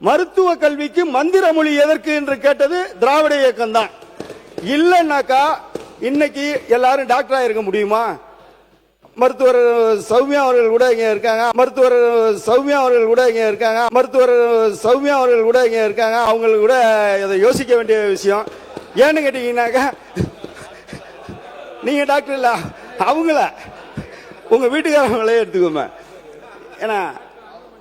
மருத்துவ கல்விக்கு மந்திர மொழி எதற்கு என்று கேட்டது திராவிட இயக்கம் தான். இல்லைன்னாக்கா இன்னைக்கு எல்லாரும் டாக்டரா இருக்க முடியுமா? மருத்துவர் சௌமியா அவர்கள் கூட இங்க இருக்காங்க. மருத்துவர் சௌமியா அவர்கள் கூட இங்க இருக்காங்க. மருத்துவர் சௌமியா அவர்கள் கூட இங்க இருக்காங்க. அவங்களுக்கு கூட இதை யோசிக்க வேண்டிய விஷயம். ஏன்னு கேட்டீங்கன்னாக்கா, நீங்க டாக்டர் இல்ல, அவங்கள உங்க வீட்டுக்காரங்களே எடுத்துக்கோங்க. ஏன்னா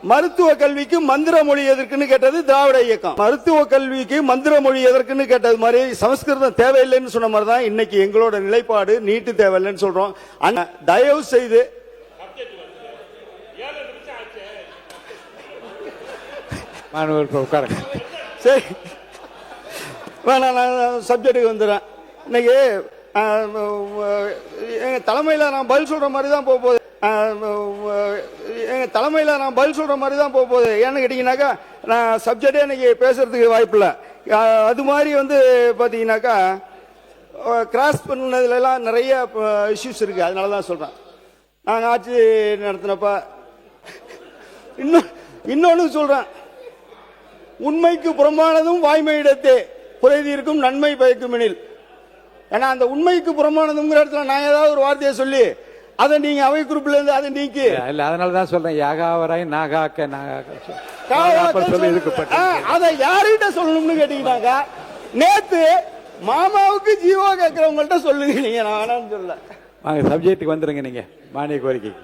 மருத்துவ கல்விக்கு மந்திர மொழி எதற்குன்னு கேட்டது திராவிட இயக்கம். மருத்துவ கல்விக்கு மந்திர மொழி எதற்குன்னு கேட்டது மாதிரி சமஸ்கிருதம் தேவையில்லைன்னு சொன்ன மாதிரி தான் இன்னைக்கு எங்களோட நிலைப்பாடு. நீட்டு தேவையில்லைன்னு சொல்றோம். தயவு செய்து சரி வேணா, நான் சப்ஜெக்டுக்கு வந்துடுறேன். இன்னைக்கு எங்க தலைமையில நான் பதில் சொல்ற மாதிரி தான் போக போகுது. எங்க தலைமையில நான் பதில் சொல்ற மாதிரி தான் போக போகுது. ஏன்னு கேட்டீங்கன்னாக்கா, நான் சப்ஜெக்டே இன்னைக்கு பேசுறதுக்கு வாய்ப்பு இல்லை. அது மாதிரி பாத்தீங்கன்னாக்கா, கிராஸ் பண்ணதுல எல்லாம் நிறைய இஷ்யூஸ் இருக்கு. அதனால தான் சொல்றேன். நாங்கள் ஆட்சி நடத்தினப்ப இன்னொன்னு சொல்றேன், உண்மைக்கு புறம்பானதும் வாய்மையிடத்தே புரைதீர்க்கும் நன்மை பயக்கும் எனில். ஏன்னா அந்த உண்மைக்கு புறம்பானதுங்கிற இடத்துல நான் ஏதாவது ஒரு வார்த்தையை சொல்லி அதை நீங்க அவை குறிப்பில இருந்து அதை நீக்கி இல்ல, அதனாலதான் சொல்றேன், யாகாவராய் நாகாக்க அதை யார்கிட்ட சொல்லணும்னு கேட்டீங்கன்னாக்கா, நேத்து மாமாவுக்கு ஜீவா கேட்கிறவங்கள்ட்ட சொல்லுங்க. நீங்க நான் வேணாம்னு சொல்ல. வாங்க சப்ஜெக்டுக்கு வந்துருங்க. நீங்க மானிய கோரிக்கைக்கு